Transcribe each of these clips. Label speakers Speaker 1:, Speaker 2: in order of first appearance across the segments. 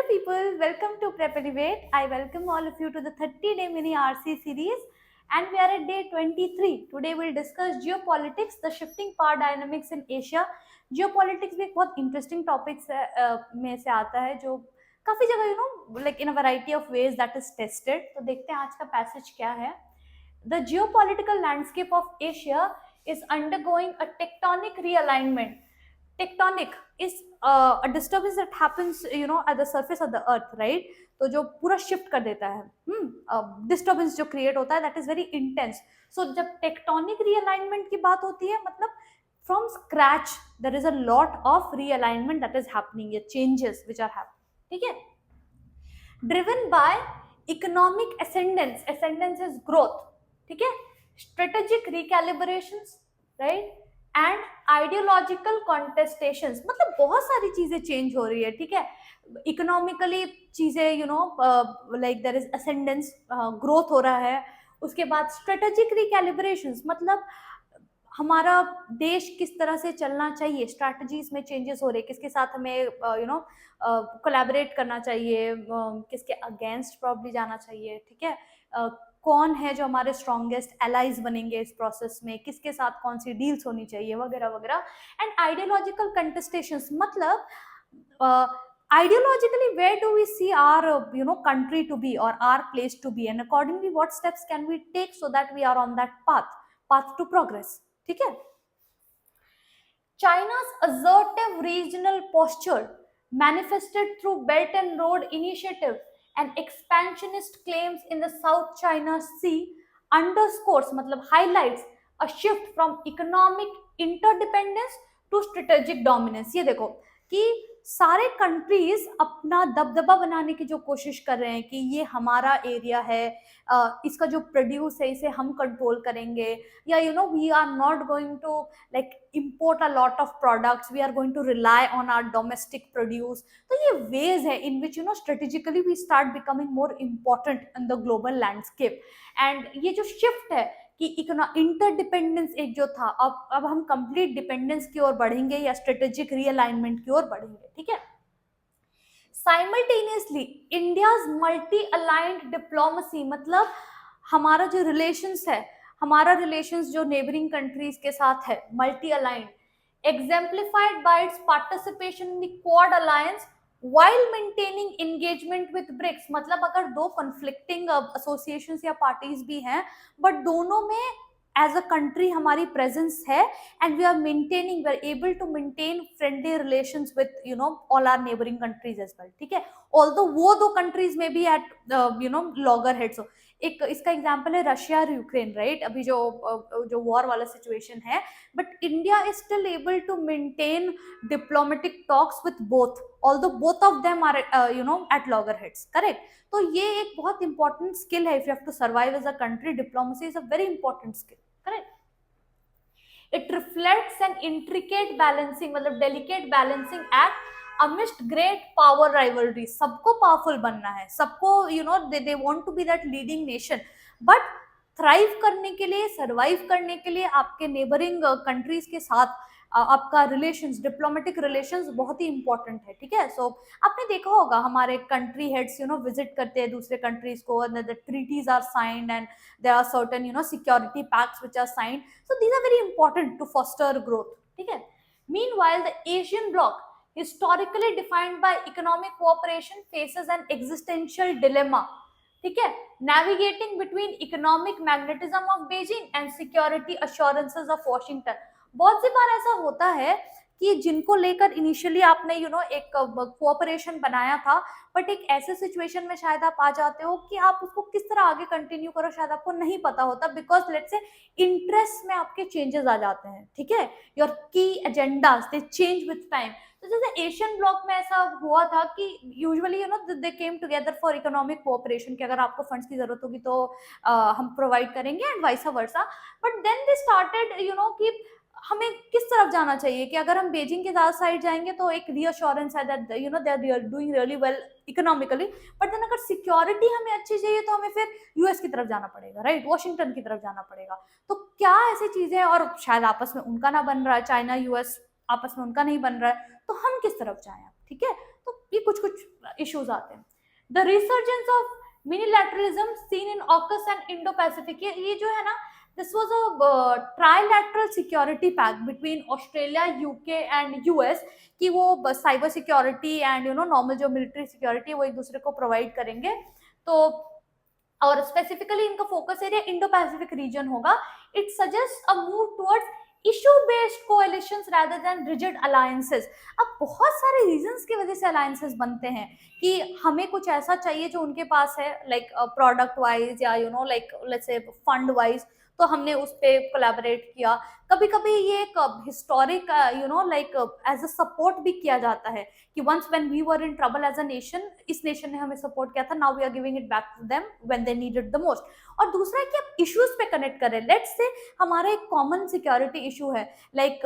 Speaker 1: people, welcome to Prep Elevate. I welcome all of you to the 30-day mini RC series and we are at day 23. Today we'll discuss geopolitics, the shifting power dynamics in Asia. Geopolitics भी एक बहुत interesting topics में से आता है जो काफी जगह like in a variety of ways that is tested. तो देखते हैं आज का passage क्या है. The geopolitical landscape of Asia is undergoing a tectonic realignment. Tectonic is a disturbance that happens at the surface of the earth, right? तो जो पूरा शिफ्ट कर देता है डिस्टर्बेंस जो क्रिएट होता है that is very intense. So जब टेक्टोनिक रीअलाइनमेंट की बात होती है मतलब from scratch there is a lot of realignment that is happening, ये चेंजेस व्हिच आर हैपनिंग, ठीक है, driven by economic ascendance. Ascendance is growth, ठीक है, strategic recalibrations, right, and ideological contestations. मतलब बहुत सारी चीजें चेंज हो रही है, ठीक है, इकोनॉमिकली चीजें like there is ascendance, growth हो रहा है. उसके बाद स्ट्रेटेजिक रिकैलिब्रेशंस मतलब हमारा देश किस तरह से चलना चाहिए, स्ट्रैटेजीज में चेंजेस हो रहे हैं, किसके साथ हमें कोलैबोरेट करना चाहिए, किसके अगेंस्ट प्रॉब्ली जाना चाहिए, ठीक है, कौन है जो हमारे स्ट्रॉन्गेस्ट एलाइज बनेंगे इस प्रोसेस में, किसके साथ कौन सी डील्स होनी चाहिए वगैरह वगैरह. एंड आइडियोलॉजिकल कंटेस्टेशंस मतलब ideologically where do we see our country to be or our place to be, and accordingly what steps can we take so that we are on that path to progress, ठीक है. China's assertive regional posture manifested through Belt and Road Initiative and expansionist claims in the South China Sea underscores मतलब highlights a shift from economic interdependence to strategic dominance. ये देखो कि सारे countries अपना दबदबा बनाने की जो कोशिश कर रहे हैं कि ये हमारा एरिया है, इसका जो प्रोड्यूस है इसे हम कंट्रोल करेंगे, या we are not going to like import a lot of products, we are going to rely on our domestic produce. तो ये ways है in which strategically we start becoming more important in the global landscape. and ये जो shift है कि interdependence एक जो था अब हम कंप्लीट डिपेंडेंस की ओर बढ़ेंगे या स्ट्रेटेजिक रीअलाइनमेंट की ओर बढ़ेंगे, ठीक है. Simultaneously India's multi aligned diplomacy मतलब हमारा जो रिलेशंस है, हमारा रिलेशंस जो नेबरिंग कंट्रीज के साथ है, multi aligned, exemplified by its participation in the Quad Alliance while maintaining engagement with BRICS. मतलब अगर दो conflicting associations या parties भी हैं but दोनों में as a country हमारी presence है and we are able to maintain friendly relations with all our neighboring countries as well, ठीक है, although वो दो countries में भी at loggerheads हो. एक इसका एग्जांपल है रशिया और यूक्रेन, राइट, अभी जो वॉर वाला सिचुएशन है, but India is still able to maintain diplomatic talks with both, although both of them are at loggerheads, correct. तो ये एक बहुत इंपॉर्टेंट स्किल है if you have to survive as a country. Diplomacy is a very important skill, correct. It reflects an intricate balancing मतलब delicate balancing act amidst great power rivalry. सबको powerful बनना है, सबको they want to be that leading nation, but thrive करने के लिए, survive करने के लिए आपके नेबरिंग कंट्रीज के साथ आपका रिलेशंस, डिप्लोमेटिक रिलेशंस बहुत ही इंपॉर्टेंट है, ठीक है. सो आपने देखा होगा हमारे कंट्री हेड्स विजिट करते हैं दूसरे कंट्रीज को, and the treaties are signed and there are certain security pacts which are signed, so these are very important to foster growth, ठीक है. Meanwhile the Asian bloc historically defined by economic cooperation faces an existential dilemma, ठीक है, navigating between economic magnetism of Beijing and security assurances of Washington. बहुत सी बार ऐसा होता है कि जिनको लेकर इनिशियली आपने एक कोऑपरेशन बनाया था, बट एक ऐसे सिचुएशन में शायद आप आ जाते हो कि आप उसको किस तरह आगे कंटिन्यू करो शायद आपको नहीं पता होता, बिकॉज लेट्स से इंटरेस्ट में आपके चेंजेस आ जाते हैं, ठीक है, योर की agendas they change with time. तो जैसे एशियन ब्लॉक में ऐसा हुआ था कि usually they came together for economic cooperation कि अगर आपको फंड्स की जरूरत होगी तो हम प्रोवाइड करेंगे and vice versa. But then they started कि हमें किस तरफ जाना चाहिए, कि अगर हम बीजिंग के साइड जाएंगे तो एक रीअश्योरेंस है that they are doing really well economically, but then अगर सिक्योरिटी हमें अच्छी चाहिए तो हमें फिर यूएस की तरफ जाना पड़ेगा, राइट, वॉशिंगटन की तरफ जाना पड़ेगा. तो क्या ऐसी चीजें, और शायद आपस में उनका ना बन रहा है, चाइना यूएस आपस में उनका नहीं बन रहा है, तो हम किस तरफ जाएं, ठीक है. तो ये कुछ कुछ इश्यूज आते हैं. The resurgence of minilateralism seen in AUKUS and Indo Pacific, ये जो है ना, this was a trilateral security pact between Australia, UK and US कि वो साइबर सिक्योरिटी एंड नॉर्मल जो मिलिट्री सिक्योरिटी वो एक दूसरे को प्रोवाइड करेंगे. तो और स्पेसिफिकली इनका focus area Indo Pacific region होगा. It suggest a move towards issue based coalitions rather than rigid alliances. अब बहुत सारे रीजंस की वजह से अलायंसेस बनते हैं कि हमें कुछ ऐसा चाहिए जो उनके पास है, लाइक प्रोडक्ट वाइज या like let's say fund wise, तो हमने उस पे कोलैबोरेट किया. कभी कभी ये एक historic like as a support भी किया जाता है कि once when we were in trouble as a nation, इस नेशन ने हमें सपोर्ट किया था, now we are giving it back to them when they needed the most. और दूसरा है कि आप इश्यूज पे कनेक्ट करें. लेट्स से हमारा एक कॉमन सिक्योरिटी इशू है, like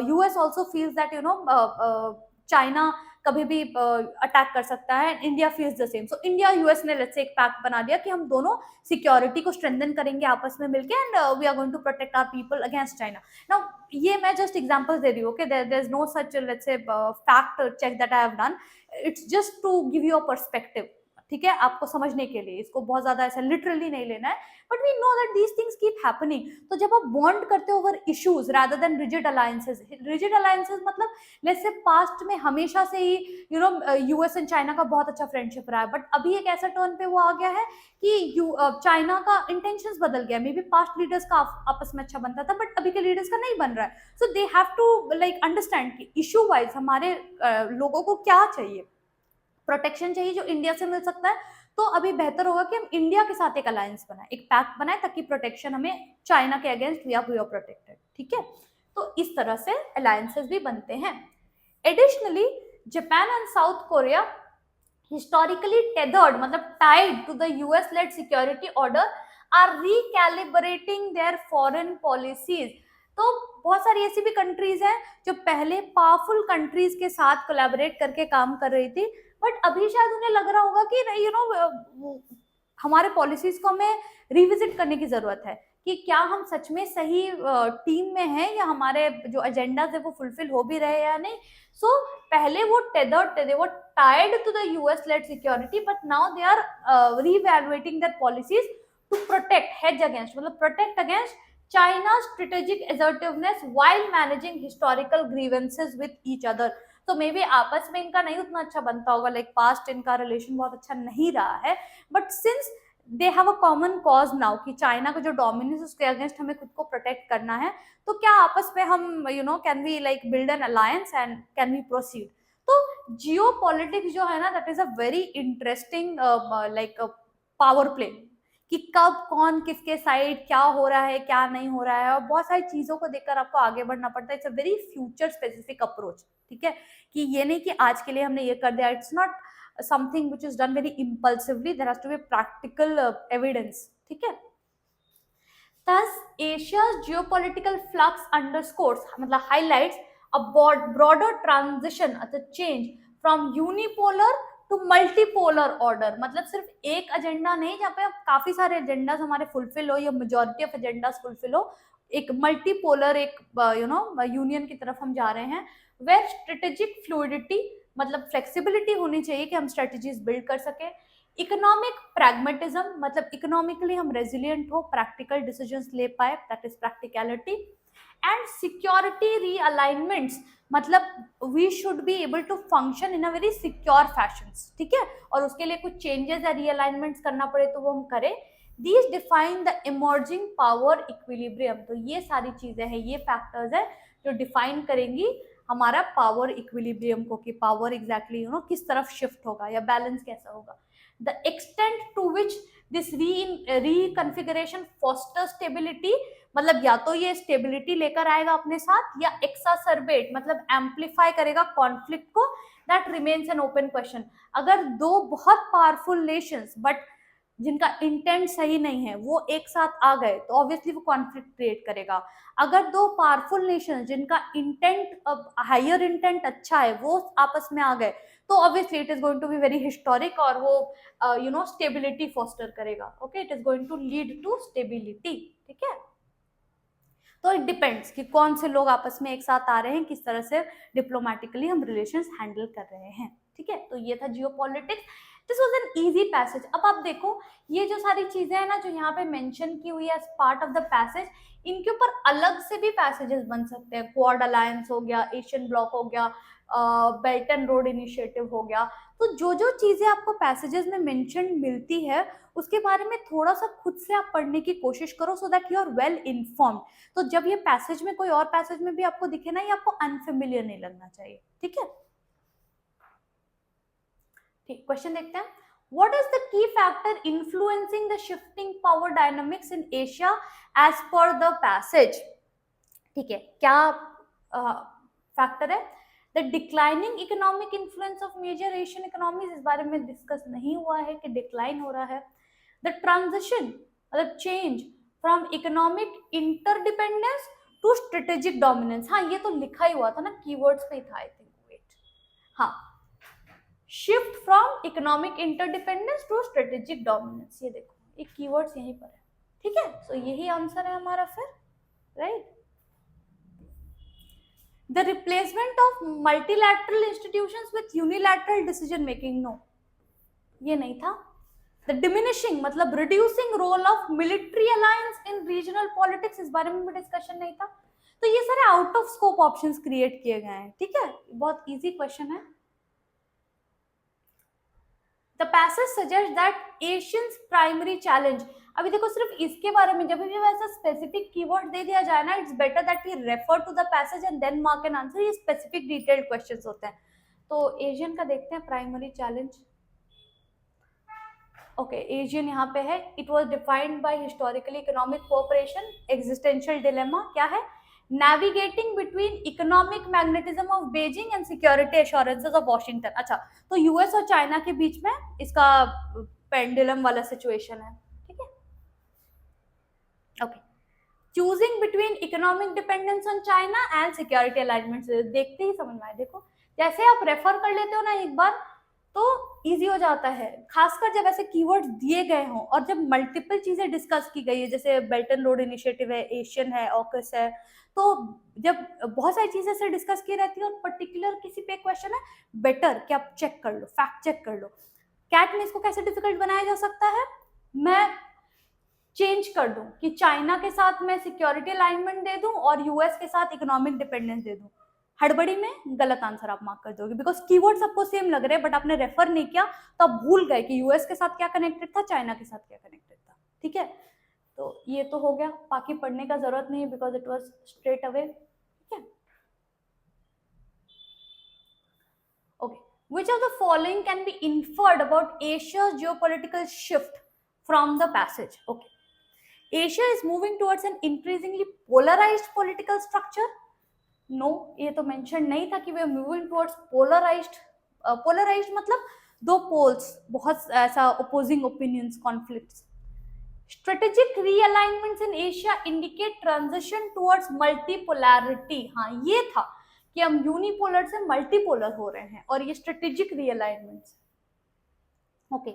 Speaker 1: US also feels that China कभी भी अटैक कर सकता है, India feels the same. So India US ने लेट्स से एक पैक्ट बना दिया कि हम दोनों सिक्योरिटी को स्ट्रेंथन करेंगे आपस में मिलके, and we are going to protect our people against China. Now ये मैं जस्ट एग्जांपल्स दे रही हूँ, okay, there is no such let's say fact check that I have done. It's just to give you a perspective, ठीक है, आपको समझने के लिए. इसको बहुत ज्यादा ऐसा लिटरली नहीं लेना है, but we know that these things keep happening. तो जब आप बॉन्ड करते हो over issues rather than rigid alliances, rigid alliances मतलब लेट्स से पास्ट में हमेशा से ही यूएस एंड चाइना का बहुत अच्छा फ्रेंडशिप रहा है, बट अभी एक ऐसा टर्न पे वो आ गया है कि चाइना का इंटेंशंस बदल गया. मे बी पास्ट लीडर्स का आपस में अच्छा बनता था, बट अभी के लीडर्स का नहीं बन रहा है. So they have to like understand कि इशू वाइज हमारे लोगों को क्या चाहिए. प्रोटेक्शन चाहिए जो इंडिया से मिल सकता है, तो अभी बेहतर होगा कि हम इंडिया के साथ एक अलायंस बनाए, एक पैक्ट बनाए, ताकि प्रोटेक्शन हमें चाइना के अगेंस्ट वी आर प्रोटेक्टेड. ठीक है, तो इस तरह से अलायंसेस भी बनते हैं. Additionally Japan and South Korea historically tethered मतलब tied to the US led security order are recalibrating their foreign policies. तो बहुत सारी ऐसी भी कंट्रीज हैं जो पहले पावरफुल कंट्रीज के साथ कोलैबोरेट करके काम कर रही थी, बट अभी शायद उन्हें लग रहा होगा कि हमारे पॉलिसीज को हमें रिविजिट करने की जरूरत है कि क्या हम सच में सही टीम में हैं या हमारे जो एजेंडाज है वो फुलफिल हो भी रहे या नहीं. सो पहले वो टेदर्ड थे, वो tied to the US led security, but now they are reevaluating their policies to protect hedge against मतलब protect against China's strategic assertiveness while managing historical grievances with each other. तो मे बी आपस में इनका नहीं उतना अच्छा बनता होगा, लाइक पास्ट इनका रिलेशन बहुत अच्छा नहीं रहा है, but since they have a common cause now कि चाइना का जो डोमिनेंस उसके अगेंस्ट हमें खुद को प्रोटेक्ट करना है, तो क्या आपस में हम can we like build an alliance and can we proceed. तो जियो पॉलिटिक्स जो है ना, that is a very interesting like power play कि कब कौन किसके साइड क्या हो रहा है क्या नहीं हो रहा है, और बहुत सारी चीजों को देखकर आपको आगे बढ़ना पड़ता है. It's a very future specific approach. ठीक है, कि ये नहीं कि आज के लिए हमने ये कर दिया. It's not something which is done very impulsively, there has to be practical evidence. ठीक है, Thus, Asia's geopolitical flux underscores, मतलब highlights a broader transition, a change from unipolar to multipolar order. मतलब सिर्फ एक एजेंडा नहीं जहाँ पे काफी सारे एजेंडास हमारे फुलफिल हो या मेजोरिटी ऑफ एजेंडास फुलफिल हो, एक मल्टीपोलर एक यूनियन की तरफ हम जा रहे हैं, वेयर स्ट्रेटेजिक फ्लूइडिटी मतलब फ्लेक्सिबिलिटी होनी चाहिए कि हम स्ट्रेटेजीज बिल्ड कर सके. इकोनॉमिक प्रैग्मेटिज्म मतलब इकोनॉमिकली हम रेजिलियंट हो, प्रैक्टिकल डिसीजंस ले पाए, that is practicality. And security realignments मतलब we should be able to function in a very secure fashion. ठीक है, और उसके लिए कुछ चेंजेस या रीअलाइनमेंट्स करना पड़े तो वो हम करें. These define the emerging power equilibrium. तो ये सारी चीजें हैं, ये फैक्टर्स है जो डिफाइन करेंगी हमारा पावर इक्विलिब्रियम को, कि पावर एग्जैक्टली किस तरफ शिफ्ट होगा या बैलेंस कैसा होगा. The extent to which this reconfiguration foster stability मतलब या तो ये स्टेबिलिटी लेकर आएगा अपने साथ या एक्सासर्बेट मतलब एम्पलीफाई करेगा कॉन्फ्लिक्ट को, that remains an open question. अगर दो बहुत पावरफुल नेशंस बट जिनका इंटेंट सही नहीं है वो एक साथ आ गए तो ऑब्वियसली वो कॉन्फ्लिक्ट क्रिएट करेगा. अगर दो पावरफुल नेशंस जिनका इंटेंट हायर इंटेंट अच्छा है वो आपस में आ गए तो obviously it is going to be very historic और वो स्टेबिलिटी फॉस्टर करेगा. Okay, it is going to lead to stability. ठीक है, तो इट डिपेंड्स कि कौन से लोग आपस में एक साथ आ रहे हैं, किस तरह से डिप्लोमेटिकली हम रिलेशंस हैंडल कर रहे हैं. ठीक है, तो ये था geopolitics. This was an easy passage. अब आप देखो ये जो सारी चीजें हैं ना जो यहाँ पे मेंशन की हुई है as part of the passage, इनके ऊपर अलग से भी पैसेजेस बन सकते हैं। क्वाड अलायंस हो गया, एशियन ब्लॉक हो गया, बेल्ट एंड रोड इनिशिएटिव हो गया। तो जो जो चीजें आपको पैसेजेस में मेंशन मिलती है उसके बारे में थोड़ा सा खुद से आप पढ़ने की कोशिश करो, so that you are well informed. तो जब ये पैसेज में कोई और पैसेज में भी आपको दिखे ना, ये आपको अनफेमिलियर नहीं लगना चाहिए, ठीक है। ठीक, क्वेश्चन देखते हैं। What is the key factor influencing the shifting power dynamics in Asia as per the passage? ठीक है, क्या फैक्टर है? The declining economic influence of major Asian economies, इस बारे में डिस्कस नहीं हुआ है कि डिक्लाइन हो रहा है। द ट्रांजिशन मतलब change from economic interdependence to strategic dominance, हाँ ये तो लिखा ही हुआ था ना, कीवर्ड्स पे ही था आई थिंक, वेट, हाँ, shift from economic interdependence to strategic dominance, ये देखो ये कीवर्ड्स यहीं पर है, ठीक है। सो यही आंसर है हमारा फिर, right. The replacement of multilateral institutions with unilateral decision making, no, ये नहीं था। The diminishing मतलब reducing role of military alliance in regional politics, इस बारे में भी डिस्कशन नहीं था। तो ये सारे out of scope options create किए गए हैं, ठीक है, बहुत इजी क्वेश्चन है। The passage suggests that Asians primary challenge, अभी देखो सिर्फ इसके बारे में जब भी वैसा स्पेसिफिक कीवर्ड दे दिया जाए ना, it's better that we refer to the passage and then mark an answer, ये स्पेसिफिक डिटेल्ड क्वेश्चंस होते हैं। तो एशियन का देखते हैं प्राइमरी चैलेंज। ओके, एशियन यहाँ पे है। It was defined by historically economic cooperation, existential dilemma क्या है? Navigating between economic magnetism of Beijing and security assurances of Washington. अच्छा, तो यूएस और चाइना के बीच में इसका पेंडुलम वाला सिचुएशन है, ठीक है। Okay, choosing between economic dependence on China and security alignment, देखते ही समझ में आए। देखो जैसे आप रेफर कर लेते हो ना एक बार तो इजी हो जाता है, खासकर जब ऐसे कीवर्ड्स दिए गए हों और जब मल्टीपल चीजें डिस्कस की गई है, जैसे बेल्ट एंड रोड इनिशिएटिव है, एशियन है, ऑकस है, तो जब बहुत सारी चीजें से डिस्कस की रहती है और पर्टिकुलर किसी पे क्वेश्चन है, बेटर कि आप चेक कर लो, फैक्ट चेक कर लो। कैट में इसको कैसे डिफिकल्ट बनाया जा सकता है? मैं चेंज कर दूं कि चाइना के साथ मैं सिक्योरिटी अलाइनमेंट दे दूं और यूएस के साथ इकोनॉमिक डिपेंडेंस दे दूं। हड़बड़ी में गलत आंसर आप मार्क कर दोगे, बिकॉज कीवर्ड्स आपको सेम लग रहे हैं बट आपने रेफर नहीं किया, तो आप भूल गए कि यूएस के साथ क्या कनेक्टेड था, चाइना के साथ क्या कनेक्टेड था, ठीक है। तो ये तो हो गया, बाकी पढ़ने का जरूरत नहीं है because it was straight away, ठीक है। Okay, which of the following can be inferred about Asia's geopolitical shift from the passage? Okay, Asia is moving towards an increasingly polarized political structure. No, ये तो mention नहीं था कि वे moving towards polarised. Polarised मतलब दो poles, बहुत ऐसा opposing opinions, conflicts. Strategic realignments in Asia indicate transition towards multipolarity, हाँ ये था कि हम यूनिपोलर से मल्टीपोलर हो रहे हैं और ये strategic realignments. Okay,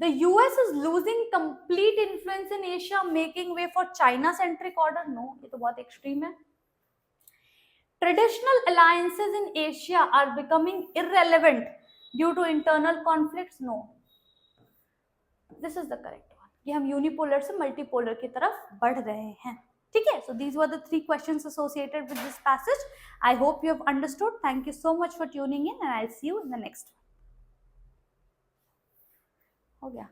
Speaker 1: the US is losing complete influence in Asia, making way for China centric order. No, ये तो बहुत एक्सट्रीम है। Traditional alliances in Asia are becoming irrelevant due to internal conflicts. No, this is the correct one कि हम unipolar से multipolar की तरफ बढ़ रहे हैं, ठीक है। So these were the 3 questions associated with this passage. I hope you have understood. Thank you so much for tuning in and I'll see you in the next one. हो गया।